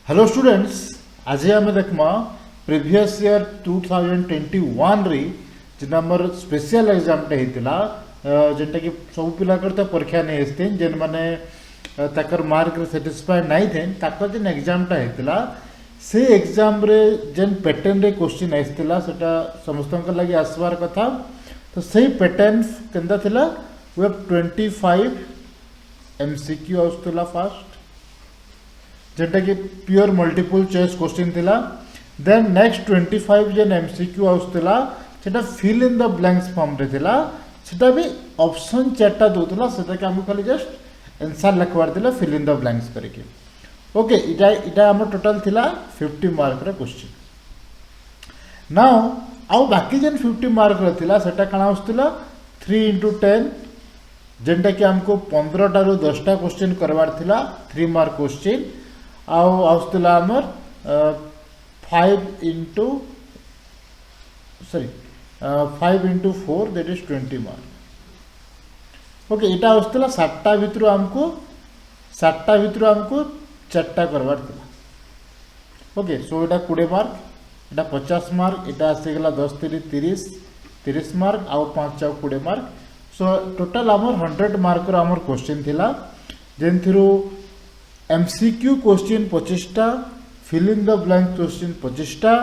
Hello students, आज आम देखमा previous year 2021 रे जेना हमर स्पेशल एग्जामटे होता जेनटा कि सब पिला तो परीक्षा नहीं आसते जेन मैंने तकर मार्क सेटिस्फाइड नहीं थे ताकर जेन एग्जामटा होता से एग्जाम रे जेन पैटर्न रे क्वेश्चन आसला सेटा समस्त लगे आसबार कथा। तो सही पैटर्न केंदा थिला वे 25 MCQ आसला फास्ट जेटा कि प्योर मल्टीपल चॉइस क्वेश्चन थिला। देन नेक्स्ट 25 जेन MCQ आसला सेटा fill in the blanks form रे थिला सेटा भी ऑप्शन चारटा दोतला सेटा के हम खाली जस्ट आंसर लिखवार थिला फिल इन द ब्लैंक्स करके। ओके इटा हमर टोटल थिला 50 मार्क रे क्वेश्चन। नाउ आउ बाकी जेन 50 मार्क रे थिला सेटा काना आसला 3 into 10 जेनटा कि हमको 15 टा रो 10 टा क्वेश्चन करवार थिला 3 मार्क क्वेश्चन। आउ आसला हमर 5 into 4 that is 20 mark. Okay इटा आसला 7टा भितरु हमको चारटा करवार थिला। ओके सो इटा 20 मार्क इटा 50 मार्क इटा आसीगला 10 30 मार्क आउ 5 20 मार्क। सो टोटल हमर 100 मार्क रो हमर क्वेश्चन थिला जेन थ्रू MCQ क्वेश्चन 25टा fill in the blank question 25टा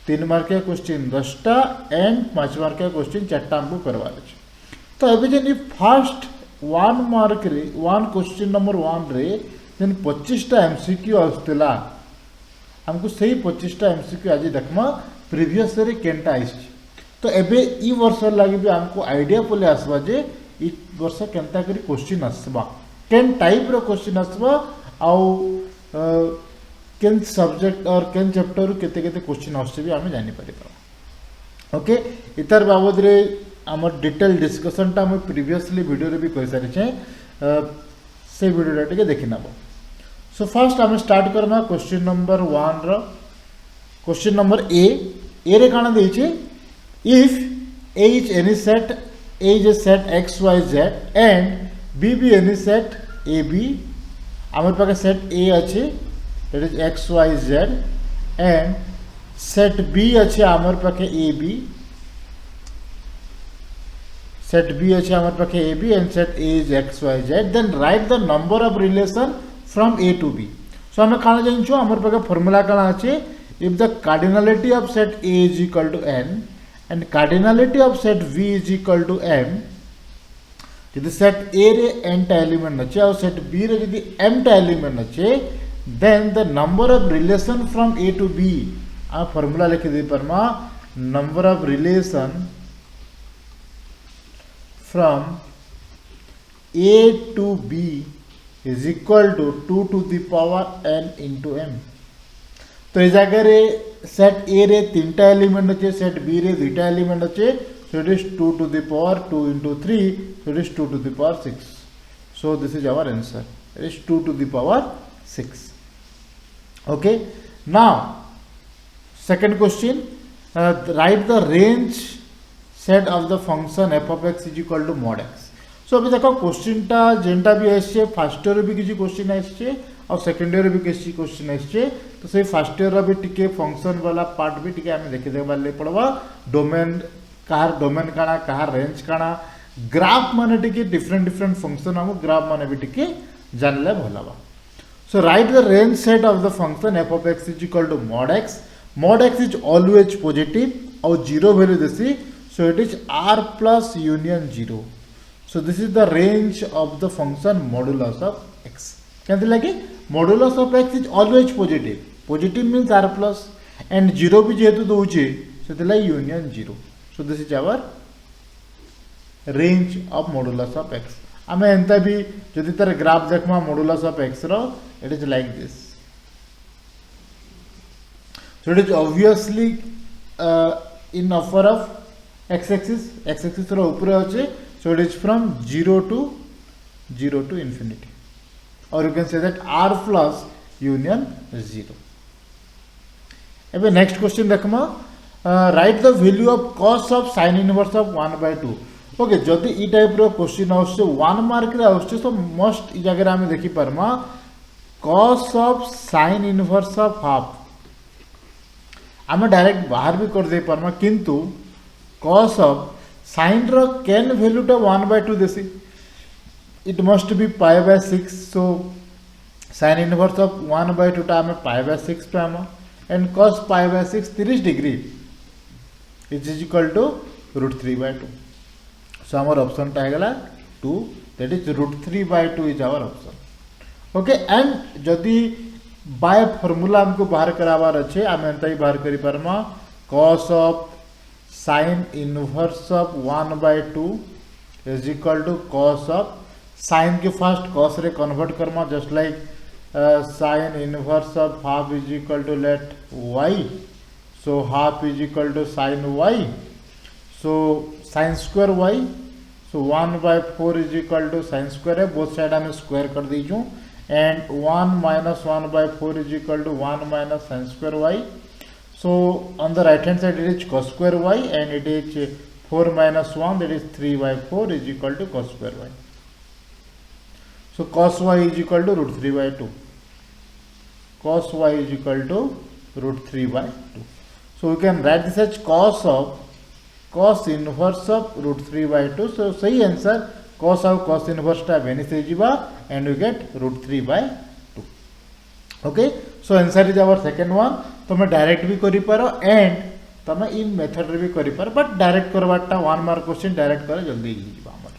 3 मार्किया क्वेश्चन 10टा एंड 5 मार्किया क्वेश्चन 4टा हमको करवार अछि। तो एबे जेन फर्स्ट 1 मार्क रे 1 क्वेश्चन नंबर 1 रे जेन 25टा MCQ आस्तला हमको सही 25टा MCQ आज देखमा प्रीवियस रे केनटा आइछि। तो एबे ई वर्ष लागि भी हमको आईडिया पले आसबा जे ई वर्ष केनता करी क्वेश्चन आसबा केन टाइप रो क्वेश्चन आसबा आउ केन सब्जेक्ट और केन चैप्टर केते केते क्वेश्चन आसे भी हमें जानि परिबा। ओके इतर बाबद रे हमर डिटेल डिस्कशन ता हम प्रीवियसली वीडियो रे भी कहि सारि छै से वीडियो रे टिके देखि नबो। सो फर्स्ट हम स्टार्ट करना क्वेश्चन नंबर 1 रो क्वेश्चन नंबर ए रे काना देइ छै if A is any set, A is a set x y z and B be any set A B, आमर पाके set A अच्छे that is x y z and set B अच्छे आमर पाके A B, set B अच्छे आमर पाके A B and set A is x y z, then write the number of relation from A to B. So हमें काना जानिछो आमर पाके formula काना अच्छे if the cardinality of set A is equal to n and cardinality of set V is equal to m, यदि set A रे n टा element अच्छे और set B रे यदि m टा एलिमेंट अच्छे then the number of relation from A to B आ फॉर्मूला लिख दे परमा number of relation from A to B is equal to 2 to the power n into m। तो इस जगह रे सेट A रे 3टा एलिमेंट अच्छे सेट B रे 2टा एलिमेंट अच्छे so it is 2 to the power 2 into 3 so it is 2 to the power 6। so this is our answer, it is 2 to the power 6। okay now second question, write the range set of the function f of x is equal to mod x। so अभी देखो question टा जेनटा भी आछे first year भी किछि question आछे और second year भी किछि क्वेश्चन आछे। तो से फर्स्ट ईयर भी टिके फंक्शन वाला पार्ट भी टिके हमें देखि देबा ले पड़बा डोमेन काना कहार रेंज काना ग्राफ माने टिके डिफरेंट फंक्शन हम ग्राफ माने भी टिके जानले भलाबा। So write the range set of the function f of x is equal to mod x। mod x is always positive और 0 वैल्यू देसी so it is r plus union 0। so this is the range of the function modulus of x। कहते लगे modulus of x is always positive means r plus and 0 भी जेहेतु दोचे सेतला union 0। so this is our range of modulus of x। आमे एंता भी जदि तार graph देखमा modulus of x रो it is like this। so it is obviously in upper of x axis रो ऊपर अछि so it is from 0 to infinity or you can say that r plus union 0। एबे next question देखमा write the value of cos of sin inverse of 1/2। Okay जदि ई type रो question आउछ 1 mark रे आउछ तो मोस्ट ई जगह रे हम देखि परमा cos of sin inverse of half आम डायरेक्ट बाहर भी कर दे पारमा किंतु cos of sin रो कैन वैल्यूटा 1/2 देसी it must be pi by 6 so sin inverse of 1/2 टा आम pi by 6 पे आमा and cos pi by 6 30 degree is equal to √3/2 so our option टा है 2 that is √3/2 is our option okay and जदि बाय फॉर्मूला हमको बाहर कराबार अच्छे आम एंता ही बाहर करी पारमा cos of sin inverse of 1/2 is equal to cos of sin के फर्स्ट cos रे convert Karma just like sin inverse of half is equal to let y so half is equal to sin y so sin square y so 1/4 is equal to sin square है both side हमें square कर दीजू and 1 minus 1/4 is equal to 1 minus sin square y so on the right hand side it is cos square y and it is 4 minus 1 that is 3/4 is equal to cos square y so cos y is equal to √3/2 cos y is equal to √3/2 so we can write this as cos inverse of √3/2 so सही answer cos और cos inverse टा बेनिस हो जिबा and we get √3/2 okay so answer is our second one तुम direct भी करि पारो and तुम इन method रे भी करि पारो बट डायरेक्ट करवाटा 1 मार्क क्वेश्चन डायरेक्ट करे जल्दी ही जिबा हमर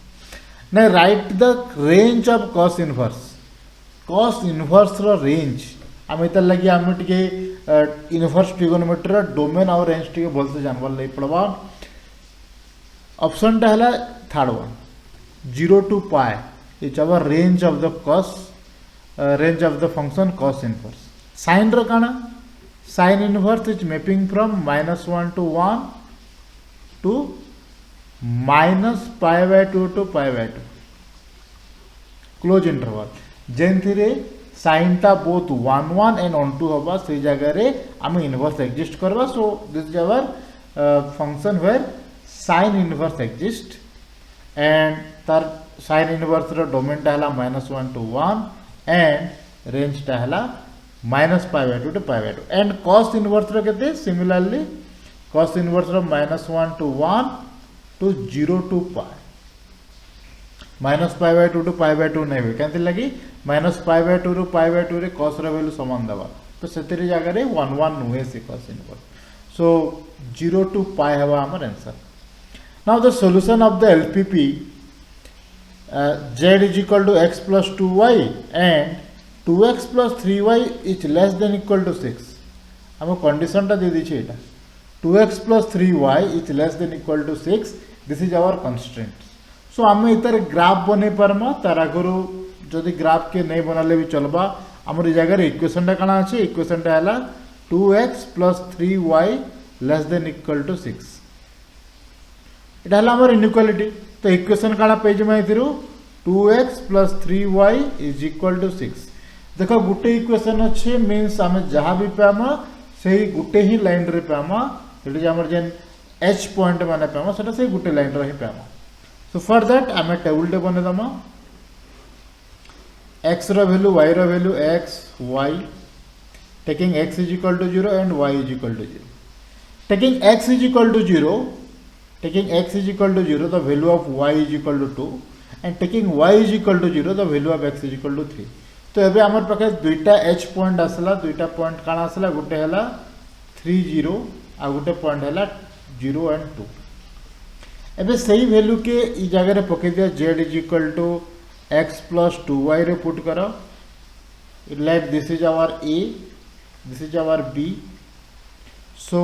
नै write the range of cos inverse रो रेंज आम एत लगी आम टिके इनवर्स ट्रिगोनोमेट्री रो डोमेन और रेंज टिके बोलते जानवर लई पड़बा ऑप्शन टा हला third one 0 to pi is our range of the range of the function cos inverse sin ro kana sin inverse is mapping from -1 to 1 to -pi/2 to pi/2 close interval जेनथिरे sin टा both 1 1 and 1 2 होबा से जगह रे आम inverse exist करबा so this is our function where sin inverse exist and तार sin inverse रो domain टा हला -1 to 1 and रेंज टा हला -pi/2 to pi/2 and cos inverse रो केते सिमिलरली cos inverse रो -1 to 1 to 0 to pi -pi/2 to pi/2 नै बे केनते लगी -pi/2 रो pi/2 रे cos रो वैल्यू समान दबा तो सेतेरी जगह रे 1 1 नुहे से cos inverse so 0 to pi हवा हमर answer now the solution of the LPP z is equal to x plus 2y and 2x plus 3y is less than equal to 6 हम कंडीशन टा दे दी छे एटा 2x plus 3y is less than equal to 6 this is our constraint so हम इतर graph बने परमा तार आगरो जदि graph के नहीं बनाले भी चलबा हमर जगह रे इक्वेशन टा काना আছে इक्वेशन टा हला 2x plus 3y less than equal to 6 एटा हला हमर इनइक्वालिटी तो इक्वेशन काना पेज में Thiru 2x plus 3y is equal to 6 देखो गुटे इक्वेशन अच्छे मींस हमें जहां भी पामा सही गुटे ही लाइन रे पामा सेठी हमर जेन h पॉइंट माने पामा सेटा सही गुटे लाइन रे ही पामा सो फॉर दैट हमें टेबल टे बने दमा x row value y row value x y taking x is equal to 0 and y is equal to 0 taking x is equal to 0 taking x is equal to 0 the value of y is equal to 2 and taking y is equal to 0 the value of x is equal to 3 तो एबे हमर पाखे दुईटा h point आसला दुईटा point काना आसला गुटे हला 3 0 आ गुटे पॉइंट हला 0 and 2 एबे सही वैल्यू के ई जगह रे पके दिया z is equal to x plus 2y रे पुट करो let this is our a this is our b so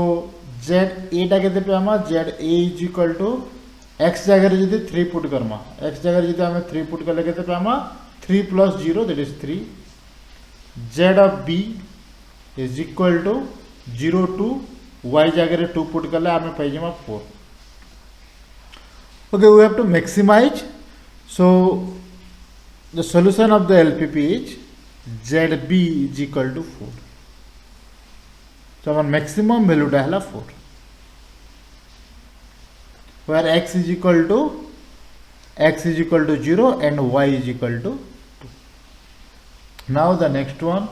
z a टा केते पे हम z a is equal to x जगह रे जदी 3 पुट करमा x जगह रे जदी हम 3 पुट करले केते पे हम 3 plus 0 that is 3 z of b is equal to 0 to y जगह रे 2 पुट करले हम पाइ जमा 4 okay we have to maximize so the solution of the LPP is zb is equal to 4 so our maximum value टा हला 4 where x is equal to 0 and y is equal to 2 now the next one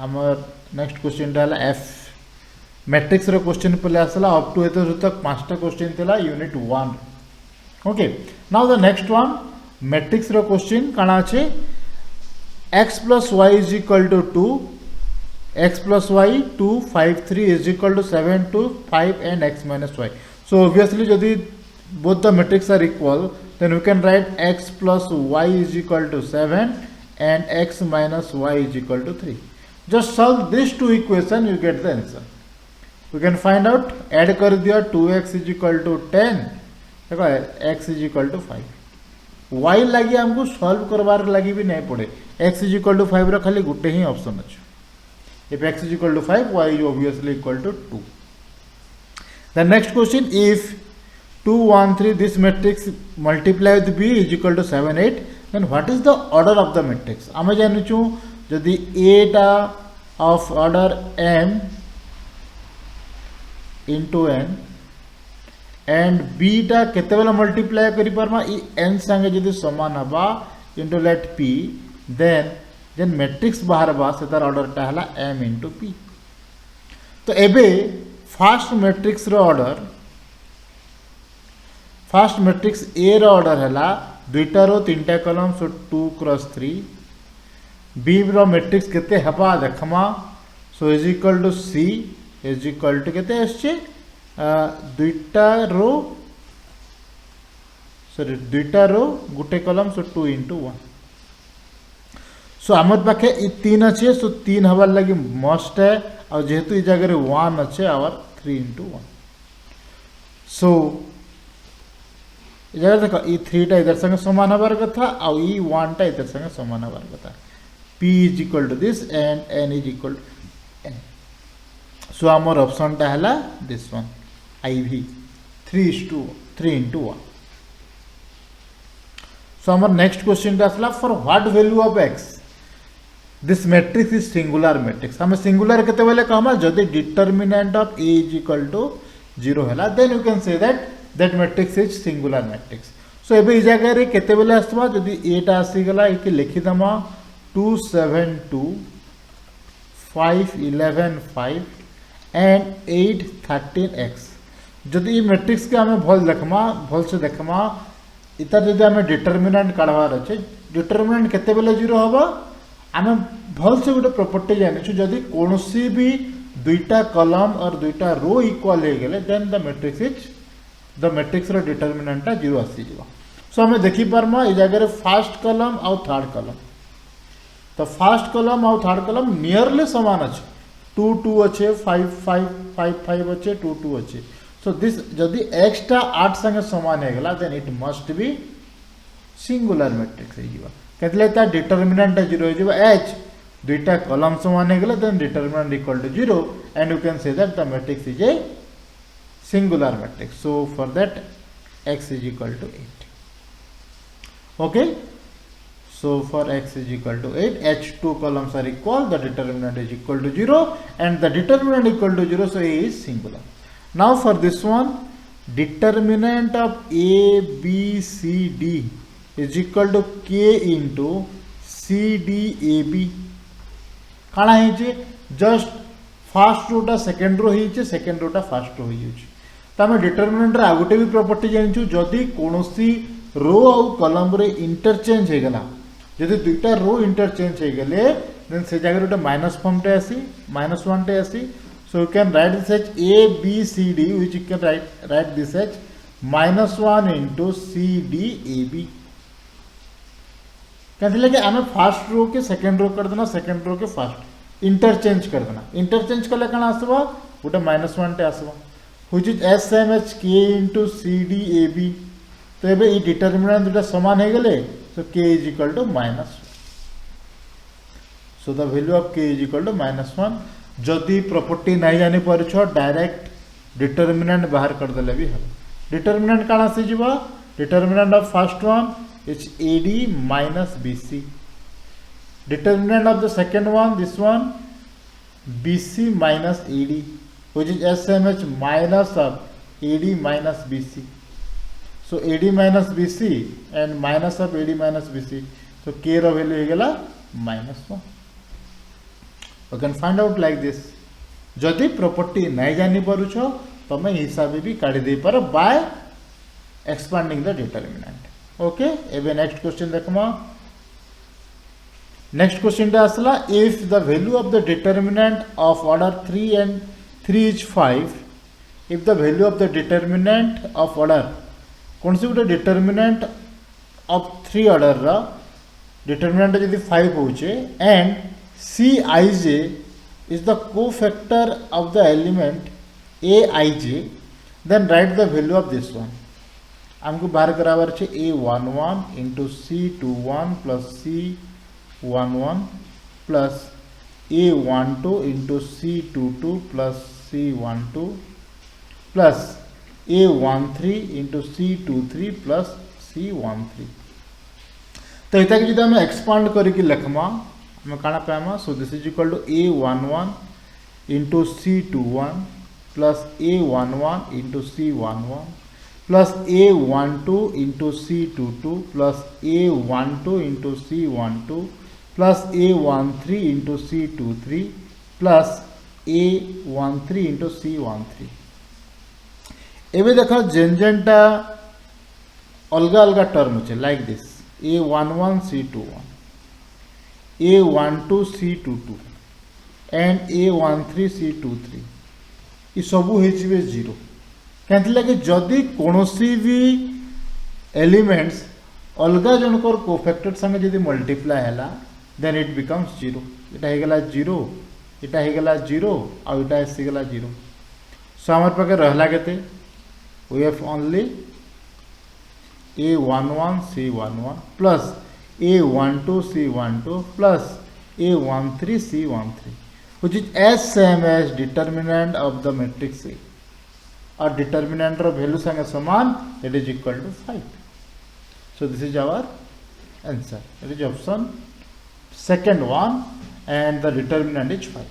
आमर next question है एफ matrix रो question पहले आसला up to एतो तक पांचटा क्वेश्चन थिला unit 1 okay now the next one matrix रो क्वेश्चन काना अछि x plus y is equal to 2 x plus y 2 5 3 is equal to 7 2 5 and x minus y so obviously jodi both the matrix are equal then we can write x plus y is equal to 7 and x minus y is equal to 3 just solve these two equation you get the answer we can find out add कर दिया 2x is equal to 10 देखो x is equal to 5 y लगी हमको solve करवार लगी भी नहीं पड़े x is equal to 5 रो खाली गुटे ही ऑप्शन अछि if x is equal to 5 y is obviously equal to 2 the next question if 2 1 3 this matrix multiply with b is equal to 7 8 then what is the order of the matrix आमे जानि छु जदि a टा of order m into n and b टा केते बेला multiply करि परमा ई n संगे जदि समान हबा into let p then matrix बाहर बा से तार ऑर्डर टा हला m into p तो एबे फर्स्ट मैट्रिक्स रो ऑर्डर फर्स्ट मैट्रिक्स a रो ऑर्डर हला दुईटा रो तीनटा कॉलम सो 2 क्रॉस 3 b रो मैट्रिक्स केते हबा देखमा so is equal to c is equal to केते आछे दुईटा रो सॉरी दुईटा रो गुटे कॉलम सो 2 into 1 सो आमर पाखे ई 3 अच्छे सो 3 हबार लगी मस्ट है और जेहेतु ई जगह 1 अच्छे आवर 3 into 1 सो ई जगह देखो ई 3 टा इधर संगे समान हबार कथा और ई 1 टा इधर संगे समान हबार कथा p is equal to this and n is equal to n सो आमर ऑप्शन टा हला this one iv 3 into 1 so आमर नेक्स्ट क्वेश्चन टा असला for what value of x this matrix is singular matrix हमें सिंगुलर केते बेले कहमा जदी determinant of a is equal to 0 हला then you can say that matrix is singular matrix so एबे ई जगह रे केते बेले आसबा जदी a टा आसी गला एके लिखि दमा 2 7 2 5 11 5 and 8 13x जदी ई मैट्रिक्स के हमें भल से देखमा इतर जदी हमें डिटरमिनेंट काढवार अछि डिटरमिनेंट केते बेले 0 हबा आमे भल से गोटे प्रॉपर्टी जानि छु जदी कोनोसी भी दुईटा कॉलम और दुईटा रो इक्वल हे गेले देन द मैट्रिक्स रो डिटरमिनेंट टा 0 आसी जिवो सो हमें देखि परमा ए जगह रे फर्स्ट कॉलम और थर्ड कॉलम तो फर्स्ट कॉलम और थर्ड कॉलम नियरली समान अछि 2 2 अच्छे 5 5 5 5 अच्छे 2 2 अच्छे सो दिस जदी x टा 8 संगे समान हे गेला then it must be singular matrix हे जिवो केतले ता डिटरमिनेंट 0 हो जिवो h दुईटा कॉलम समान हे गेला then determinant equal to 0 and you can say that the matrix is a singular matrix so for that x is equal to 8 okay so for x is equal to 8 h2 columns are equal the determinant is equal to 0 and the determinant equal to 0 so a is singular now for this one determinant of a b c d is equal to k into c d a b काना है जे just first row टा second row ही जे second row टा first row ही जे त हम determinant रा आगोटे भी property जानिछु जदी कोनोसी रो और कॉलम रे इंटरचेंज हे गला जदी दुईटा रो इंटरचेंज हे गेले देन से जगह रो माइनस फॉर्म टे आसी -1 टे आसी so you can write this as a b c d which you can write this as -1 into c d a b कैसे लगे हमें फर्स्ट रो के सेकंड रो कर देना सेकंड रो के फर्स्ट इंटरचेंज कर देना इंटरचेंज कले कण आसबा गोटे -1 टे आसबा which is as same as k into c d a b तो एबे ई डिटरमिनेंट दुटा समान हे गेले सो k is equal to -1 so the value of k is equal to -1 जदी प्रॉपर्टी नहीं जानि परछो डायरेक्ट डिटरमिनेंट बाहर कर देले भी हबो डिटरमिनेंट काना से जीवा determinant of first one is AD minus BC. Determinant of the second one, this one, BC minus AD, which is SMH minus of AD minus BC. So AD minus BC and minus of AD minus BC. So K ro value hegala -1. You can find out like this. जदि property नहीं जानी पारुछ तमे हिसाब भी काढ़ी दे पार by expanding the determinant. Okay एबे नेक्स्ट क्वेश्चन देखमा. नेक्स्ट क्वेश्चन आसला if the value of the determinant of order 3 and 3 is 5, if the value of the determinant of order कौन सी गोटे डिटरमिनेंट ऑफ 3 ऑर्डर रा डिटरमिनेंट जदि 5 होचे and Cij is the cofactor of the element Aij, then write the value of this one. हमको बाहर करावर छे A11 into C21 plus C11 plus A12 into C22 plus C12 plus A13 into C23 plus C13. तो इतना कि जब हमें expand करके लिखमा हमें काना पाएमा. So this is equal to A11 into C21 plus A11 into C11 plus A12 into C22 plus A12 into C12 plus A13 into C23 plus A13 into C13. एबे देखो जेनजेनटा अलग अलग टर्म होचे like this A11 C21 A12 C22 and A13 C23 ये सबू हेचिबे 0 कहते लगे जदि कोनोसी भी एलिमेंट्स अलगा जनकर कोफैक्टर संगे जदि मल्टीप्लाई हैला देन इट बिकम्स 0. एटा हे गेला 0 एटा हे गेला 0 आ एटा हे गेला 0. सो हमर पाके रहला केते we have only A11 C11 plus A12 C12 plus A13 C13 which is as same as determinant of the matrix A. Or determinant of value संगे समान, that is equal to 5. So this is our answer. That is option second one and the determinant is 5.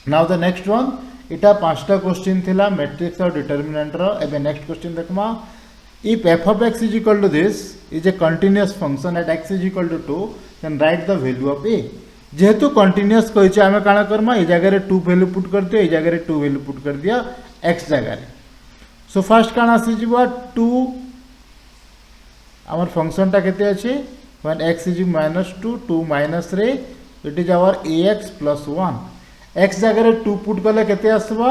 Now the next one. इटा 5टा question थिला matrix और determinant रो. एबे next question देखमा. If f of x is equal to this is a continuous function at x is equal to 2 then write the value of a. जेहेतु continuous कहिचे आमे काना करमा ए जगह रे 2 वैल्यू पुट कर दिया ए जगह रे 2 वैल्यू पुट कर दिया x जगह रे. सो फर्स्ट काना आसी जीवा 2 हमर फंक्शन टा केते अछि when x is -2 2 minus रे it is our ax plus 1. x जगह रे 2 पुट कले केते आसबा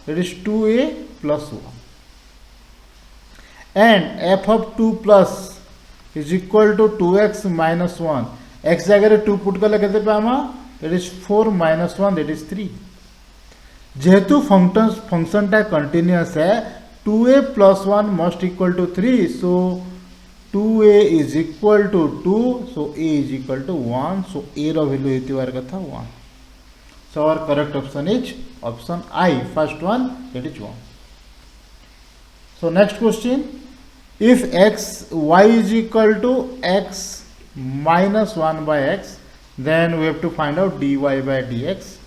it is 2a plus 1 and f of 2 plus is equal to 2x minus 1. x जगह रे 2 पुट कले केते पामा it is 4 minus 1 that is 3. जेहेतु फंक्शन टा कंटीन्यूअस है 2a plus 1 must equal to 3 so 2a is equal to 2 so a is equal to 1 so a रो value हेतिवार कथा 1. So our correct option is option I, first one, that is 1. So next question, if y is equal to x minus 1 by x, then we have to find out dy by dx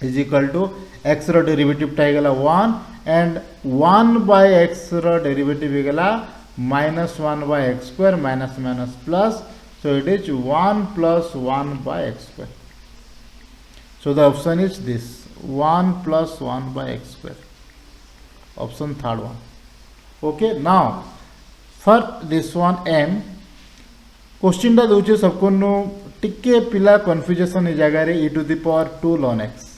is equal to x row derivative ta gala 1 and 1 by x row derivative gala minus 1 by x square minus minus plus, so it is 1 plus 1 by x square. So the option is this 1 plus 1 by x square. Option third one. Okay, now for this one m question टा दोचे सबको no टिके पिला confusion ए जगह रे e to the power 2 ln x.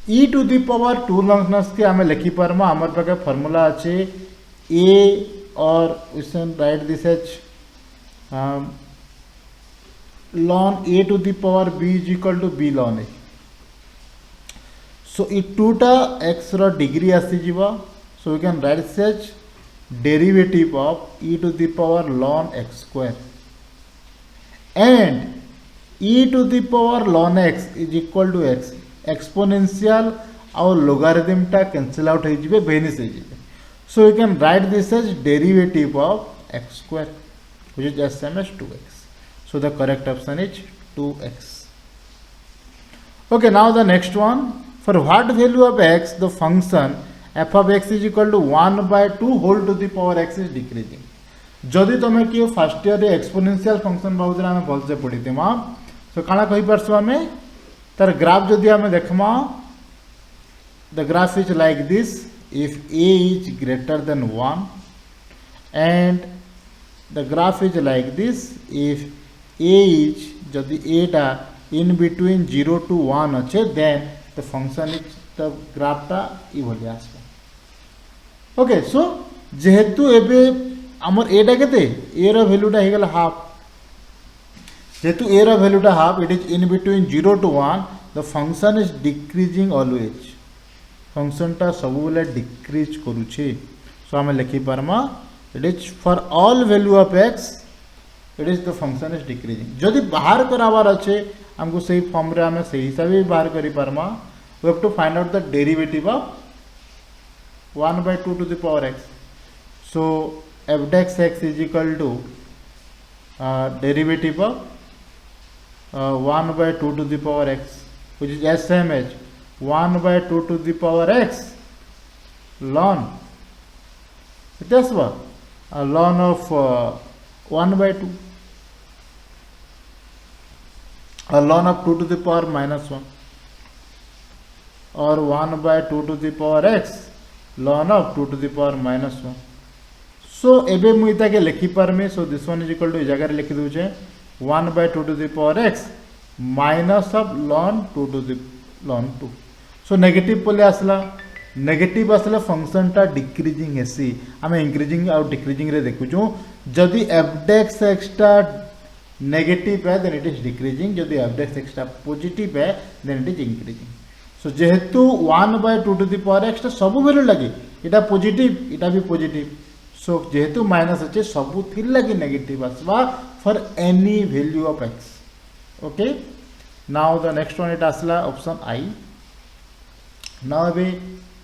e to the power 2 ln x के हमें लिखि परमा हमर पाके फार्मूला আছে a और we can write this as ln a to the power b is equal to b ln a. So e 2 टा x रो degree आसी जीवा so we can write this as derivative of e to the power ln x square and e to the power ln x is equal to x. exponential और logarithm टा cancel out हो जिबे बेनिस हो जिबे so we can write this as derivative of x square which is as same as 2x. So the correct option is 2x. Okay, now the next one. For what value of x the function f of x is equal to 1 by 2 whole to the power x is decreasing. जदि तुम किए first year रे exponential function बहुत आम भलसे पढ़ीमा सो काଣା कहीपरसु आम तार graph जदि आम देखमा the graph is like this if a is greater than 1 and the graph is like this if a is जदि a टा in between 0 to 1 अच्छे then the function is the graph टा ई भलिया आसबा ओके सो जेहेतु एबे आमर एटा केते ए रो वैल्यूटा हे गेला हाफ जेहेतु ए रो वैल्यूटा half it is in between 0 to 1 the function is decreasing always function टा सब बेले डिक्रीज करूछे सो आमे लिखि पारमा it is for all value of x it is the function is decreasing जदि बाहर करावार अच्छे हमको सही फॉर्म रे आमे सही हिसाब से बाहर करि पारमा we have to find out the derivative of 1/2 to the power x so f dash x is equal to derivative of 1/2 to the power x which is as same as 1/2 to the power x ln it is what ln of 1/2 ln of 2 to the power minus 1 or 1/2 to the power x ln of 2 to the power minus 1 so एबे मुई ताके लिखि परमे so this one is equal to जगह लिखि दोचे 1/2 to the power x minus of ln 2 to the ln 2 so negative पले आसला negative आसला function टा डिक्रीजिंग हेसी आमे इंक्रीजिंग और डिक्रीजिंग रे देखुछु जदि f dash x टा नेगेटिव है देन इट इज डिक्रीजिंग जदि f dash x टा पॉजिटिव है then it is increasing so जेहेतु 1/2 to the power x टा सब वैल्यू लगे इटा पॉजिटिव इटा भी पॉजिटिव सो जेहेतु माइनस अच्छे सबू थिर लगी नेगेटिव आसवा for any value of x okay now the next one it आसला ऑप्शन आई नाउ अबे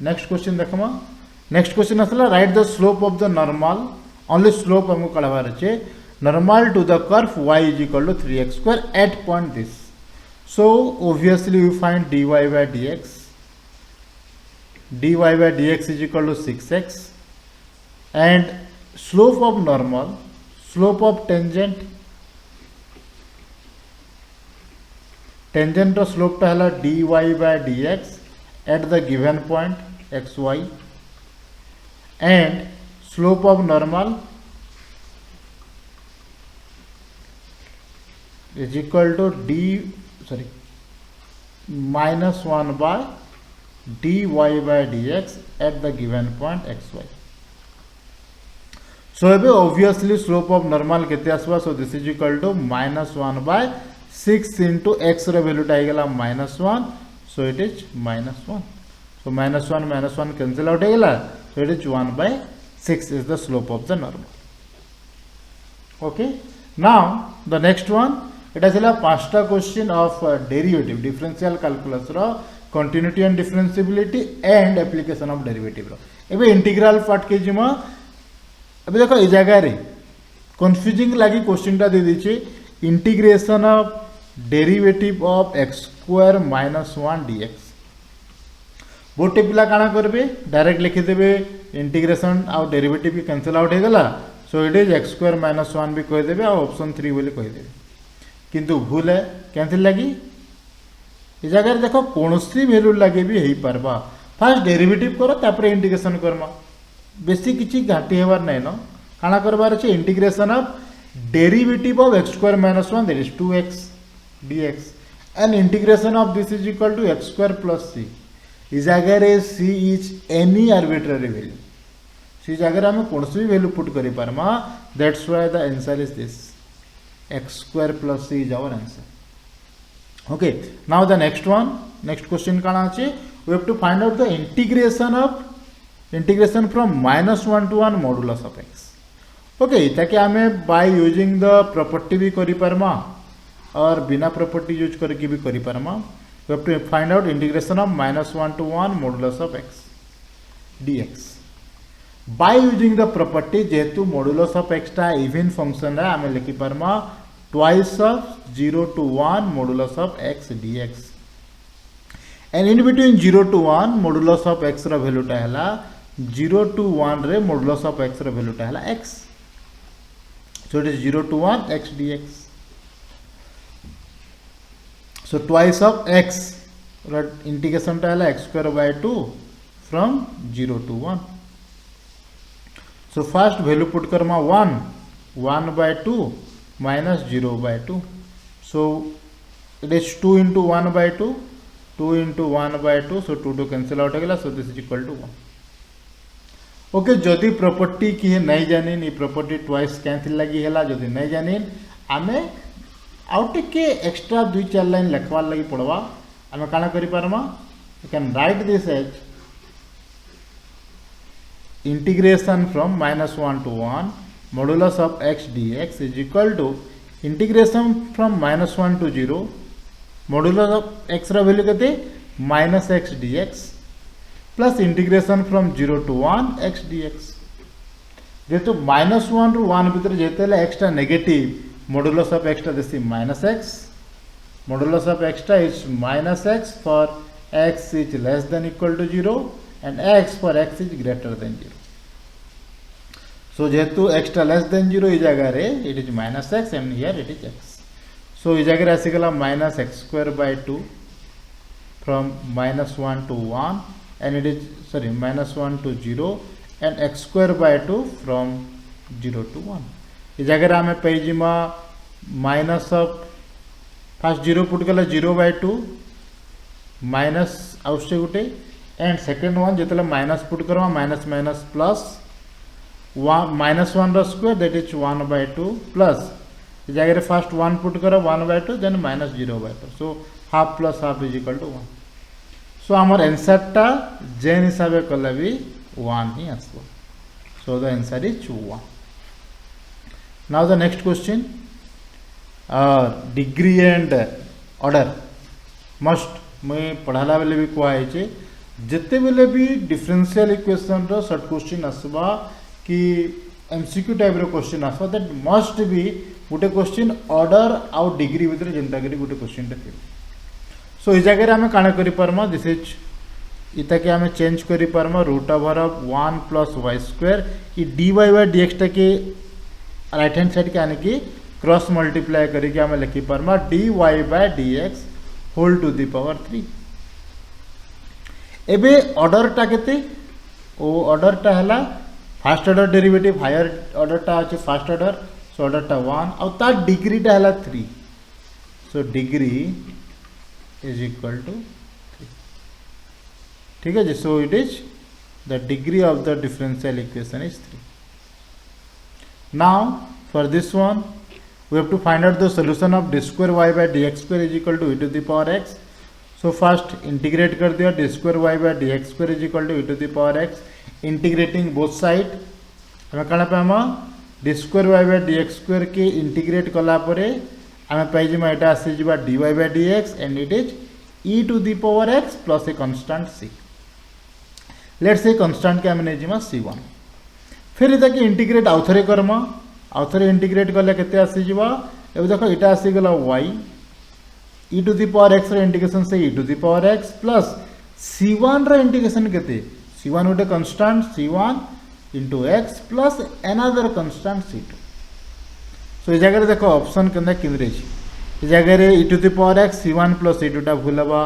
नेक्स्ट क्वेश्चन देखमा नेक्स्ट क्वेश्चन आसला write the slope of the normal only slope हमको कढवार अच्छे normal to the curve y is equal to 3x² at point this so obviously we find dy by dx is equal to 6x and slope of normal slope of tangent or slope टा हला dy by dx at the given point xy and slope of normal is equal to minus 1 by dy by dx at the given point xy so एबे obviously slope of normal केते आसबा so this is equal to minus 1 by 6 into x रे value टा गेला -1 so it is -1 so -1 cancel out गेला so it is 1 by 6 is the slope of the normal okay now the next one it is a पांचटा question of derivative differential calculus रो continuity and differentiability and application of derivative रो एबे integral part के जिमा अबे देखो ए जगह रे कंफ्यूजिंग लागी क्वेश्चन टा दे दीची integration of derivative of x² - 1 dx बोटे पिला काना करबे डायरेक्ट लिखि देबे इंटीग्रेशन और डेरिवेटिव की कैंसिल आउट हे गला सो इट इज x² - 1 भी कह देबे और ऑप्शन 3 बोली कह देबे किंतु भूल है कैंसिल लगी ए जगह देखो कोनोसी वैल्यू लगे भी हेई परबा फर्स्ट डेरिवेटिव करो तापर इंटीग्रेशन करमा बेसी किछि घाटी हेबार नै न काना करबार अछि integration of derivative of x² - 1 that is 2x dx and integration of this is equal to x² + c ए जगह रे c is any arbitrary value C जगह हम कोनोसी वैल्यू पुट करि परमा that's why the answer is this x² + c is our answer okay now the next question काना अछि we have to find out the integration from -1 to 1 modulus of x okay ताकि हमें by using the property भी करि परमा और बिना property use करके भी करि परमा we have to find out integration of -1 to 1 modulus of x dx by using the property जेहेतु modulus of x टा even function है हमें लिखि परमा twice of 0 to 1 modulus of x dx and in between 0 to 1 modulus of x रा value टा हला 0 to 1 रे modulus of x रा value टा हला x So it is 0 to 1 x dx. So twice of x, right? Integration ta hela x square by 2 from 0 to 1. So first value put karma 1 by 2 minus 0 by 2. So it is 2 into 1 by 2, 2 into 1 by 2, so 2 to cancel out agala, so this is equal to 1. Okay, जदि property की नहीं जानिन ये property twice cancel लगी हैला जदि नहीं जानिन आमे आउट के एक्स्ट्रा 2-4 लाइन लिखवार लगी पड़वा आमे काना करि पारमा you can write this as integration from -1 to 1 modulus of x dx is equal to integration from -1 to 0 modulus of x रा वैल्यू केते -x dx plus integration from 0 to 1 x dx जेतु -1 ରୁ 1 भितर जेतेले x टा negative modulus of x टा देसी -x modulus of x टा is -x for x is less than equal to 0 and x for x is greater than 0. So जेतु x टा less than 0 ई जगह रे it is -x and here it is x. So ई जगह रे आसी गला -x square by 2 from -1 to 1 and it is sorry -1 to 0 and x square by 2 from 0 to 1. इस जगह रे हमें पेजिमा माइनस ऑफ फर्स्ट 0 पुट कला 0 by 2 माइनस आवश्यक गुटे एंड सेकंड वन जेतले माइनस पुट करवा माइनस माइनस प्लस -1 रो square that is 1 by 2 plus इस जगह रे फर्स्ट 1 पुट करो 1 by 2 then -0 by 2 so half plus half is equal to 1. So आमर आंसर टा जेन हिसाब कले भी 1 ही आसबो. So the answer is 1. Now the next question degree and order must मैं पढ़ाला बेले भी कहै छै जते बेले भी डिफरेंशियल इक्वेशन रो शॉर्ट क्वेश्चन आसबा कि एमसीक्यू टाइप रो क्वेश्चन आसबा दैट मस्ट बी गोटे क्वेश्चन ऑर्डर आउ डिग्री भितर जेंता करी गोटे क्वेश्चन टे थिबो. सो इस जगह आम काण कर दिस इज इता के आम चेंज कर root over of 1 plus y square इ dy बाय dx टा के राइट हैंड साइड के आने की क्रॉस मल्टीप्लाई करके आम लिखि पारमा dy by dx whole to the power 3. एबे ऑर्डर टा केते ओ ऑर्डर टा हला first order derivative higher order टा अछि फर्स्ट ऑर्डर सो ऑर्डर टा 1 और ता डिग्री टा हला 3. So degree is equal to 3. ठीक है जी. So it is the degree of the differential equation is 3. Now for this one we have to find out the solution of d square y by dx square is equal to e to the power x. so first integrate कर दिया d square y by dx square is equal to e to the power x. integrating both side हमें कण पे हम d square y by dx square के integrate कला परे आम पाइजिमा एटा आसी जिबा dy by dx and it is e to the power x plus a constant c. Let's say constant के आम नै जिमा c1. फिर इता के इंटीग्रेट आउथरे करमा आउथरे इंटीग्रेट करले केते आसी जिबा एबे देखो एटा आसी गेला y e to the power x रे इंटीग्रेशन से e to the power x plus c1 रे इंटीग्रेशन केते c1 उटे constant c1 into x plus another constant c2. सो इस जगह देखो ऑप्शन के अंदर किंद्रे इस जगह रे e to the power x c1 plus c2 टा भूलबा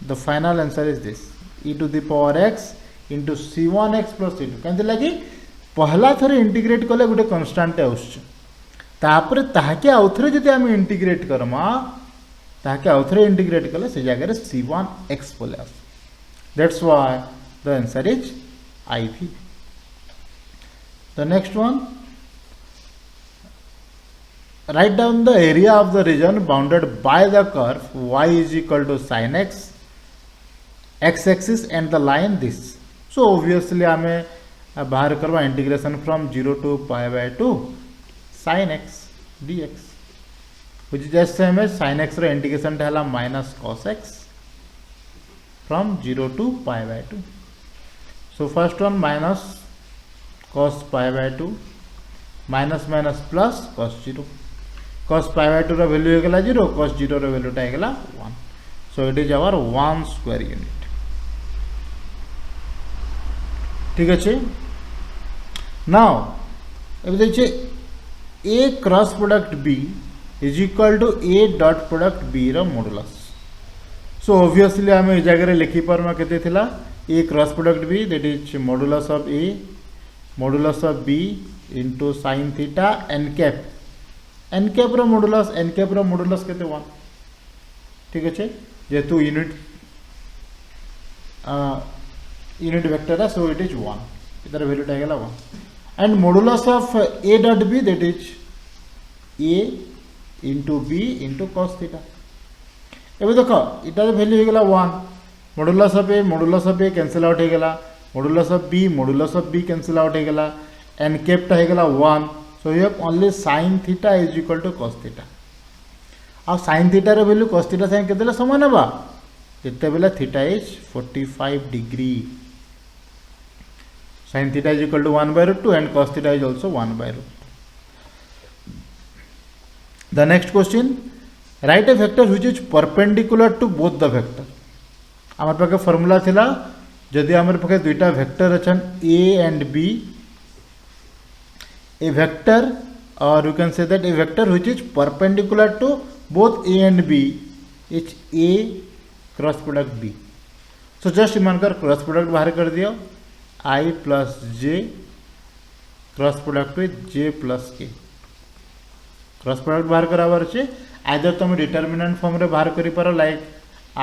the final answer is this e to the power x into c1x plus c2 केंते लागि पहला थरे इंटीग्रेट कले गुटे कांस्टेंट आउछ तापर ताहाके आउथरे जदि हम इंटीग्रेट करमा ताहाके आउथरे इंटीग्रेट कले से जगह रे c1x बोले आस. That's why the answer is IV. The next one write down the area of the region bounded by the curve y is equal to sin x x axis and the line this. so obviously आमे बाहर करवा integration from 0 to pi by 2 sin x dx which is just same as sin x row integration टा हला minus cos x from 0 to pi by 2. so first one minus cos pi by 2 minus minus plus cos 0. cos pi by 2 रो value हेगला 0 cos 0 रो value टा हेगला 1. so it is our 1 square unit. ठीक अच्छे. Now एबे देखिए a cross product b is equal to a dot product b रो मॉडुलस सो ऑब्वियसली आम ए जगह लिखि पारमा केते थिला a cross product b that is modulus of a modulus of b into sin theta n cap रो modulus केते 1 ठीक अच्छे जेतु यूनिट वेक्टर है सो इट इज 1 इधर वैल्यू टाइगला 1 and modulus of A dot B that is A into B into cos theta एबे देखो इटा वैल्यू हो गला 1 modulus of A cancel out हो गला modulus of B cancel out हो गला एन कैपटा हो गला 1 so you have only sin theta is equal to cos theta आ sin थीटा रो वैल्यू cos थीटा से केतेला समान हेबा जते बेला theta is 45 degree sin theta is equal to 1 by root 2 and cos theta is also 1 by root 2. The next question, write a vector which is perpendicular to both the vector. आमर पाके formula थिला जदि आमर पाके दुईटा vector अछन a and b a vector or you can say that a vector which is perpendicular to both a and b is a cross product b. So just मानकर cross product बाहर कर दियो I plus j cross product with j plus k cross product बाहर कराबार छे either तुम determinant form रे बाहर करि पारो like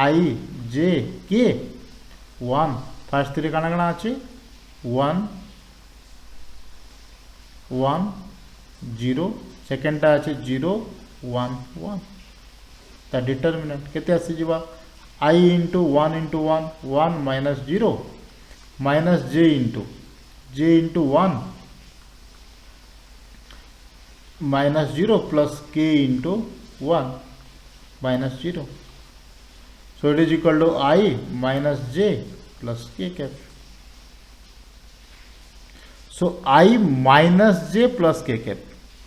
I j k 1 first three काना काना अछि 1 1 0 सेकंड ता अछि 0 1 1 ता डिटरमिनेंट केते आसी जिबा I into 1 1 minus 0 minus j into 1 minus 0 plus k into 1 minus 0 so it is equal to I minus j plus k cap so I minus j plus k cap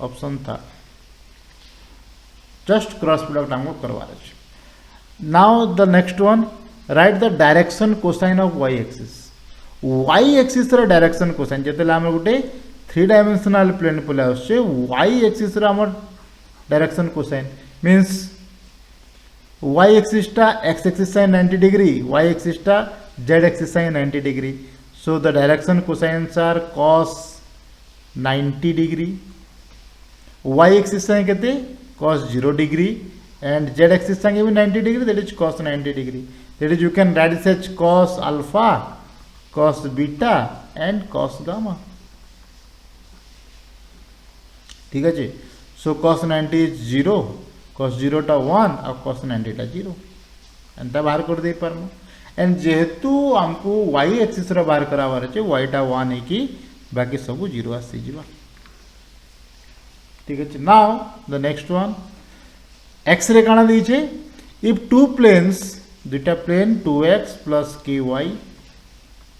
option था just cross product हमको करवा रहे हैं now the next one write the direction cosine of y axis y axis रे direction cosine जेतेले हम गुटे 3 dimensional plane पले आछे y axis रे हमर direction cosine means y axis टा x axis sin 90 degree y axis टा z axis sin 90 degree so the direction cosines are cos 90 degree y axis sin केते cos 0 degree and z axis sin भी 90 degree that is cos 90 degree that is you can write this as cos alpha cos beta and cos gamma ठीक है सो cos 90 is 0 cos 0 टा 1 और cos 90 टा 0 एंता बाहर कर दे परमो एंड जेहेतु हमको y एक्सिस रे बाहर कराबार छै y टा 1 है कि बाकी सब 0 आसी जिबा ठीक है now the next one x रे काना दी छै इफ टू प्लेन्स दुटा plane 2x plus ky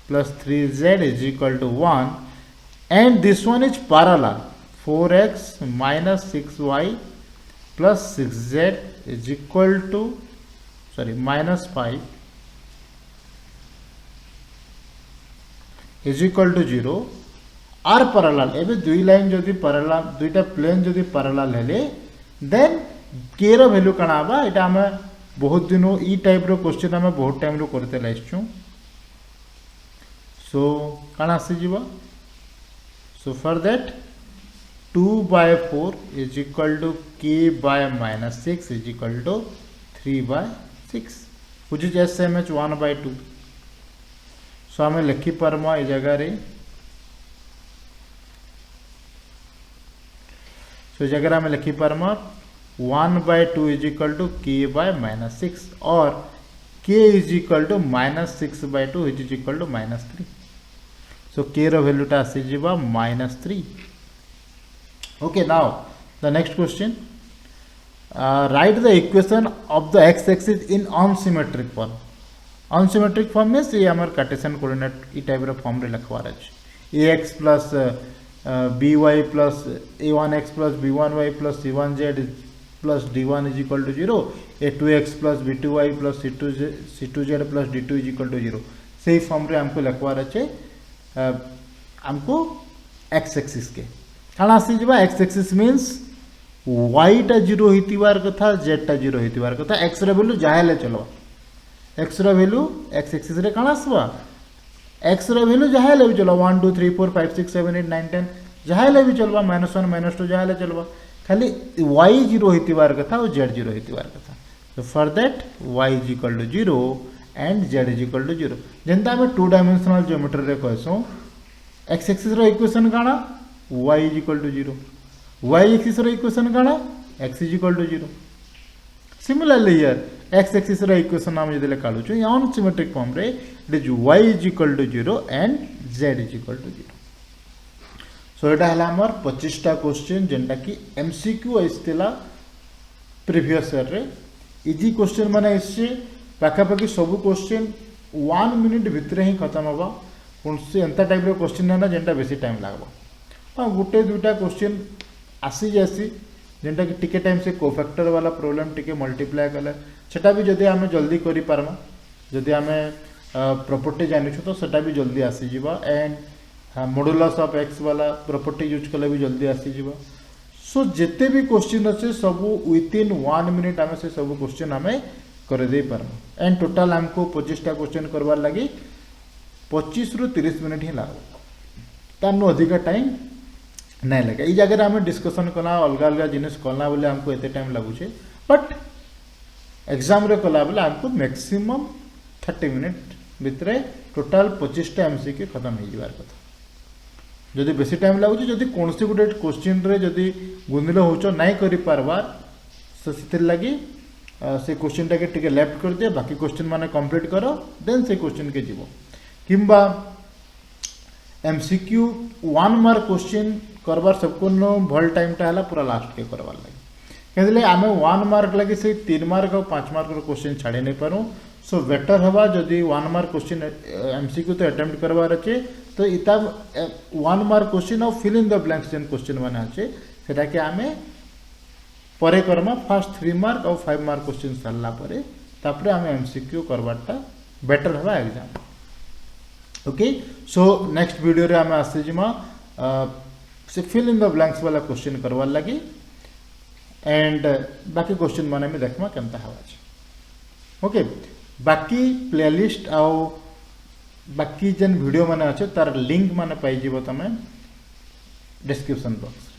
plus 3z is equal to 1 and this one is parallel 4x minus 6y plus 6z is equal to minus 5 is equal to 0 are parallel एबे दुई line जदि parallel दुईटा plane जदि parallel हेले then k रो value कना बा एटा हम बहुत दिनो ई टाइप रो क्वेश्चन हम बहुत टाइम रो करते लाइछु so काना आसी जीवा so for that 2 by 4 is equal to k by minus 6 is equal to 3 by 6 which is same as 1 by 2 so हमें लिखी परमा ए जगह रे so जगह हमें लिखी परमा 1 by 2 is equal to k by minus 6 और k is equal to minus 6 by 2 which is equal to minus 3 so k row value टा आसी जीवा -3 okay now the next question write the equation of the x axis in unsymmetric form unsymmetric form में से हमर Cartesian coordinate ई type रो form रे लिखवार अछि ax plus by plus a1x plus b1y plus c1z plus d1 is equal to 0 a2x plus b2y plus c2z plus d2 is equal to 0 सही form रे हमको लिखवार अछि हमको x एक्सिस के काण आसी जिबा एक्स एक्सिस मीन्स वाई टा 0 होइतिबार कथा जेड टा 0 होइतिबार कथा एक्स रे वैल्यू जाहेले चलो X ray value x axis रे काण आसबा एक्स रे वैल्यू जाहेले भी चलो 1 2 3 4 5 6 7 8 9 10 जाहेले भी चलबा -1 -2 जाहेले चलबा खाली वाई 0 होइतिबार कथा और जेड 0 होइतिबार कथा so for that y is equal to 0 and z is equal to 0 जेंता हमें 2 डायमेंशनल ज्योमेट्री रे कहसो x एक्सिस रो इक्वेशन काना y is equal to 0 y axis रो इक्वेशन काना x is equal to 0 similarly here x axis रो equation हम जदे काढु छु ऑन सिमेट्रिक फॉर्म रे it is y is equal to 0 and z is equal to 0 सो एटा हला हमर 25 टा क्वेश्चन जेंटा कि एमसीक्यू आइस्तेला प्रीवियस ईयर रे इजी क्वेश्चन माने इससे पाखापाखि सब क्वेश्चन 1 मिनिट भितर ही खत्म होगा कौन से एंता टाइप रो क्वेश्चन ना जेंटा बेसी टाइम लागबो हां गुटे दुटा क्वेश्चन आसी जासी जेंटा कि टिके टाइम से कोफैक्टर वाला प्रॉब्लम टिके मल्टीप्लाई कले सेटा भी जदि हमें जल्दी करि पारमा जदि हमें प्रॉपर्टी जानि छु तो सेटा भी जल्दी आसी जिबा एंड मॉडुलस ऑफ एक्स वाला प्रॉपर्टी यूज कले भी जल्दी आसी जिबा सो जिते भी क्वेश्चन अच्छे सब विथ इन 1 मिनिट आम से सब क्वेश्चन आम कर दे पार्मा एंड टोटाल हमको 25 टा क्वेश्चन करवार लगी 25 रु 30 मिनिट ही लगे तानु अधिक टाइम नहीं लगे ये जगह आम डिस्कसन कला अलग अलग जिनिस कला बोले हमको एते टाइम लगुचे बट एग्जाम रे कला बोले हमको मैक्सिमम 30 मिनिट भितर टोटाल 25 टा एमसीक्यू खत्म हो जाबार कथा जदि बेसी टाइम लगुच जदि कौन से गोटे क्वेश्चन रे जदि गुंदिल होचो नहीं करि पारबार से लगी से क्वेश्चन टाके टिके लेफ्ट कर दिया बाकी क्वेश्चन माने कंप्लीट करो देन से क्वेश्चन के जीवो किंबा एमसीक्यू 1 मार्क क्वेश्चन करबार सबको नो भल टाइम टा हला पूरा लास्ट के करबार लगी कहले आमे 1 मार्क लगी से 3 मार्क और 5 मार्क रो क्वेश्चन छाड़े नहीं पारू सो बेटर हवा जदि 1 मार्क क्वेश्चन एमसीक्यू तो अटेम्प्ट करबार अछि तो इता 1 मार्क क्वेश्चन और फिल इन द ब्लैंक्स जेन क्वेश्चन माने अछि सेटा के आमे परे करमा फर्स्ट 3 मार्क और 5 मार्क क्वेश्चन सरला परे तापरे आमे एमसीक्यू करबाटा बेटर हवा exam okay so next video रे आमे आसे जिमा से फिल इन द ब्लैंक्स वाला क्वेश्चन करवा लगी एंड बाकी क्वेश्चन माने में देखमा केनता हवा ओके बाकी प्लेलिस्ट आउ बाकी जेन वीडियो माने अच्छे तार लिंक माने पाई जीवो तमे डिस्क्रिप्शन बॉक्स